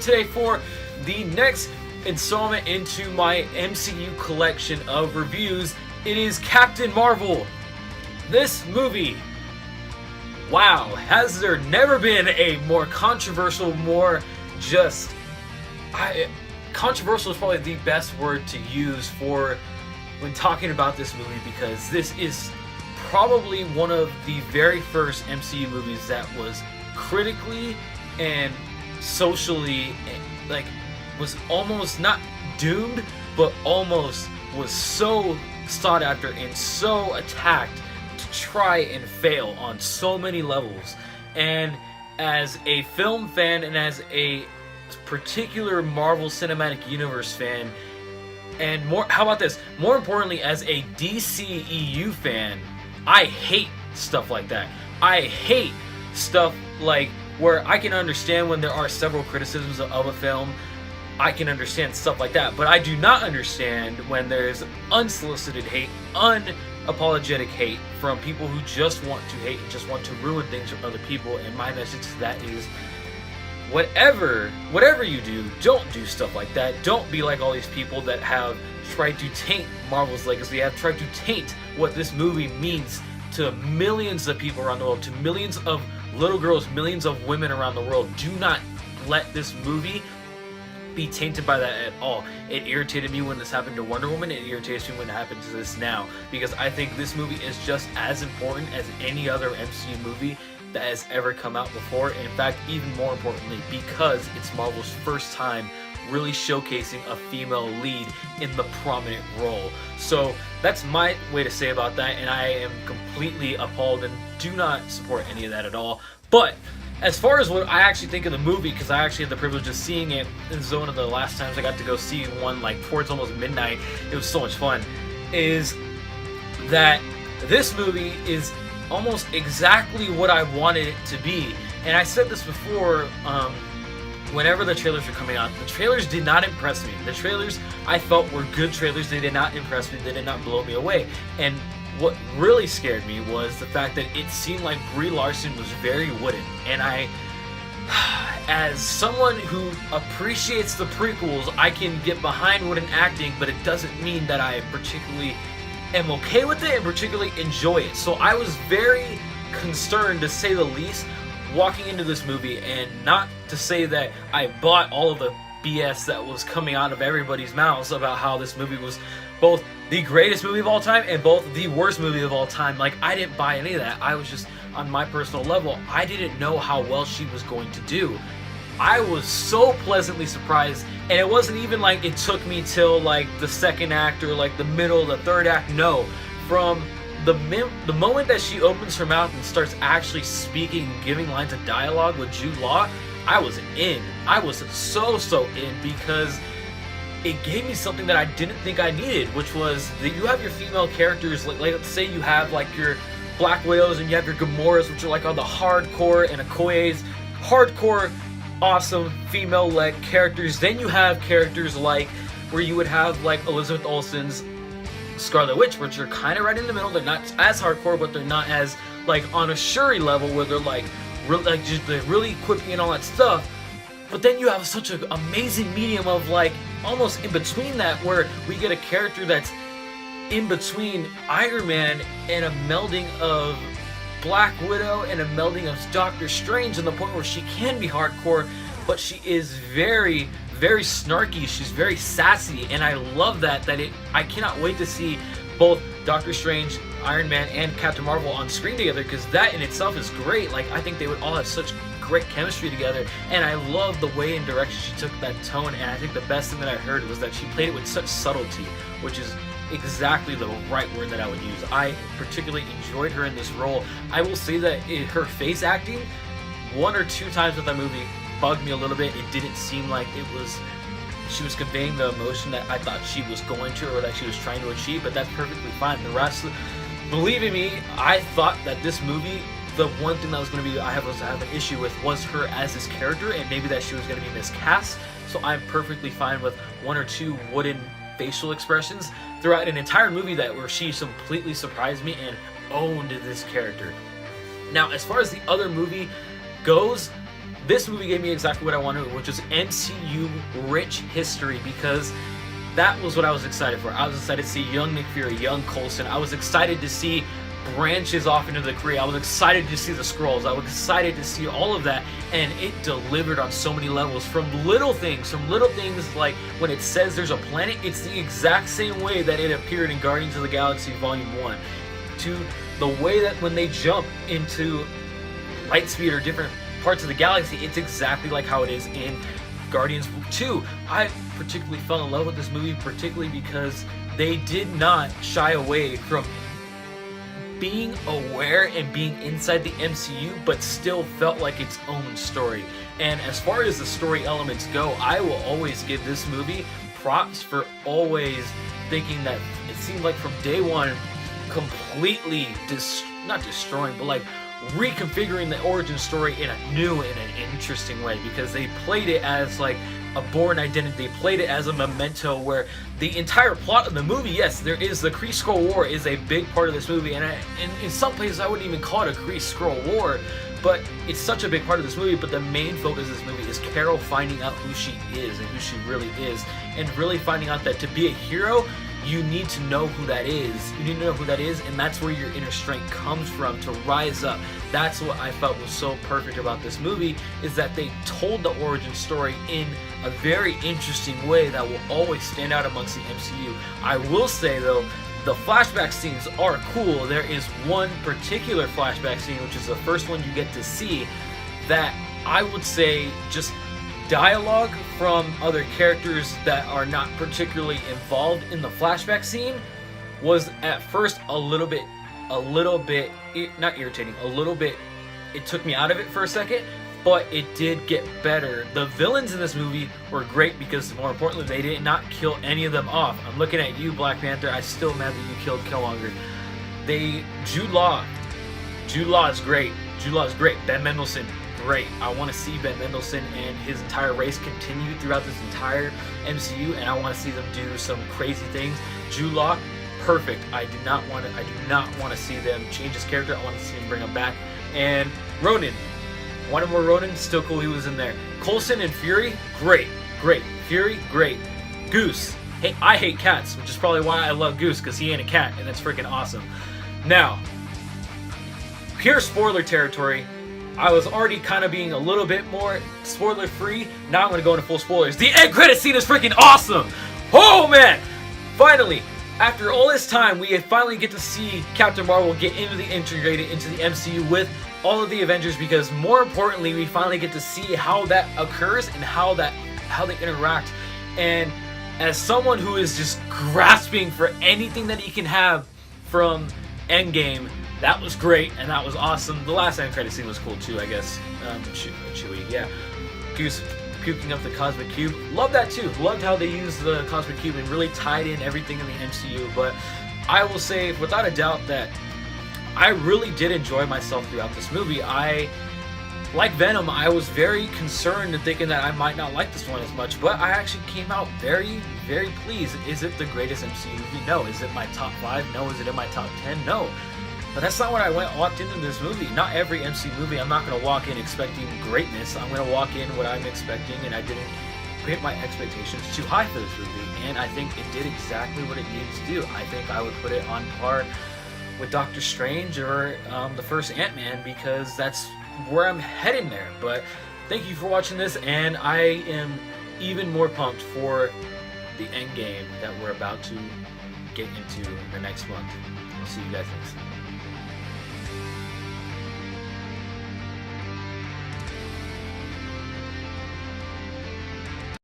today for the next installment into my MCU collection of reviews. It is Captain Marvel. This movie, wow, has there never been a more controversial, controversial is probably the best word to use for when talking about this movie, because this is probably one of the very first MCU movies that was critically and socially, was almost not doomed, but almost was so sought after and so attacked to try and fail on so many levels. And as a film fan and as a particular Marvel Cinematic Universe fan, and how about this? More importantly, as a DCEU fan, I hate stuff like that. I hate stuff like where I can understand when there are several criticisms of a film. I can understand stuff like that, but I do not understand when there's unsolicited hate, unapologetic hate from people who just want to hate and just want to ruin things for other people. And my message to that is, whatever you do, don't do stuff like that. Don't be like all these people that have tried to taint Marvel's legacy, have tried to taint what this movie means to millions of people around the world, to millions of little girls, millions of women around the world. Do not let this movie be tainted by that at all. It irritated me when this happened to Wonder Woman. It irritates me when it happens to this now, because I think this movie is just as important as any other MCU movie that has ever come out before. And in fact, even more importantly, because it's Marvel's first time really showcasing a female lead in the prominent role. So that's my way to say about that, and I am completely appalled and do not support any of that at all. But as far as what I actually think of the movie, because I actually had the privilege of seeing it in Zone of the last times I got to go see one, like towards almost midnight, it was so much fun, is that this movie is almost exactly what I wanted it to be. And I said this before, whenever the trailers were coming out, the trailers did not impress me. The trailers I felt were good trailers. They did not impress me. They did not blow me away. And what really scared me was the fact that it seemed like Brie Larson was very wooden. And as someone who appreciates the prequels, I can get behind wooden acting, but it doesn't mean that I particularly am okay with it and particularly enjoy it. So I was very concerned, to say the least, walking into this movie. And not to say that I bought all of the BS that was coming out of everybody's mouths about how this movie was both the greatest movie of all time and both the worst movie of all time. Like, I didn't buy any of that. I was just, on my personal level, I didn't know how well she was going to do. I was so pleasantly surprised, and it wasn't even like it took me till like the second act or like the middle, the third act. No, from the moment that she opens her mouth and starts actually speaking, giving lines of dialogue with Jude Law, I was in. I was so in, because it gave me something that I didn't think I needed, which was that you have your female characters, like let's say you have like your Black Widows and you have your Gamoras, which are like all the hardcore, and Okoye's hardcore, awesome female-led characters. Then you have characters like where you would have like Elizabeth Olsen's Scarlet Witch, which are kind of right in the middle. They're not as hardcore, but they're not as like on a Shuri level where they're like they're really quippy and all that stuff. But then you have such an amazing medium of like almost in between that, where we get a character that's in between Iron Man and a melding of Black Widow and a melding of Doctor Strange, in the point where she can be hardcore, but she is very, very snarky. She's very sassy, and I love that. I cannot wait to see both Doctor Strange, Iron Man, and Captain Marvel on screen together, because that in itself is great. Like, I think they would all have such great chemistry together, and I love the way and direction she took that tone. And I think the best thing that I heard was that she played it with such subtlety, which is exactly the right word that I would use. I particularly enjoyed her in this role. I will say that her face acting, one or two times with that movie, bugged me a little bit. It didn't seem like she was conveying the emotion that I thought she was going to, or that she was trying to achieve, but that's perfectly fine. The rest, believe me, I thought that this movie, the one thing that was going to be I have an issue with was her as this character, and maybe that she was going to be miscast. So I'm perfectly fine with one or two wooden facial expressions throughout an entire movie where she completely surprised me and owned this character. Now, as far as the other movie goes, this movie gave me exactly what I wanted, which was MCU rich history, because that was what I was excited for. I was excited to see young Nick Fury, young Coulson. I was excited to see branches off into the Kree. I was excited to see the Skrulls. I was excited to see all of that, and it delivered on so many levels. From little things like when it says there's a planet, it's the exact same way that it appeared in Guardians of the Galaxy Volume 1, to the way that when they jump into light speed or different parts of the galaxy, it's exactly like how it is in Guardians 2. I particularly fell in love with this movie, particularly because they did not shy away from being aware and being inside the MCU, but still felt like its own story. And as far as the story elements go, I will always give this movie props for always thinking that it seemed like from day one, completely not destroying, but like reconfiguring the origin story in a new and an interesting way, because they played it as like a Bourne Identity. They played it as a memento, where the entire plot of the movie, yes, there is the Kree-Skrull War is a big part of this movie, and in some places I wouldn't even call it a Kree-Skrull War, but it's such a big part of this movie. But the main focus of this movie is Carol finding out who she is and who she really is, and really finding out that to be a hero, you need to know who that is. You need to know who that is, and that's where your inner strength comes from to rise up. That's what I felt was so perfect about this movie, is that they told the origin story in a very interesting way that will always stand out amongst the MCU. I will say though, the flashback scenes are cool. There is one particular flashback scene, which is the first one you get to see, that I would say just dialogue from other characters that are not particularly involved in the flashback scene was at first a little bit not irritating, it took me out of it for a second, but it did get better. The villains in this movie were great, because more importantly, they did not kill any of them off. I'm looking at you, Black Panther. I'm still mad that you killed Killmonger. Jude Law is great. Ben Mendelsohn, great. I want to see Ben Mendelsohn and his entire race continue throughout this entire MCU, and I want to see them do some crazy things. Jude Law, perfect. I do not want to see them change his character. I want to see him bring him back. And Ronan, wanted more Ronan, still cool he was in there. Coulson and Fury, great. Fury, great. Goose, hey, I hate cats, which is probably why I love Goose, because he ain't a cat, and that's freaking awesome. Now, pure spoiler territory. I was already kind of being a little bit more spoiler free. Now I'm going to go into full spoilers. The end credit scene is freaking awesome. Oh man! Finally, after all this time, we finally get to see Captain Marvel get integrated into the MCU with all of the Avengers, because more importantly, we finally get to see how that occurs and how they interact. And as someone who is just grasping for anything that he can have from Endgame, that was great, and that was awesome. The last end credit scene was cool too, I guess. Chewie, yeah. Goose puking up the Cosmic Cube. Loved that too. Loved how they used the Cosmic Cube and really tied in everything in the MCU. But I will say, without a doubt, that I really did enjoy myself throughout this movie. Like Venom, I was very concerned and thinking that I might not like this one as much, but I actually came out very, very pleased. Is it the greatest MCU movie? No. Is it my top 5? No. Is it in my top 10? No. But that's not what I walked into this movie. Not every MCU movie, I'm not going to walk in expecting greatness. I'm going to walk in what I'm expecting, and I didn't put my expectations too high for this movie. And I think it did exactly what it needed to do. I think I would put it on par with Doctor Strange or the first Ant-Man, because that's where I'm heading there. But thank you for watching this, and I am even more pumped for the end game that we're about to get into the next month. I'll see you guys next time.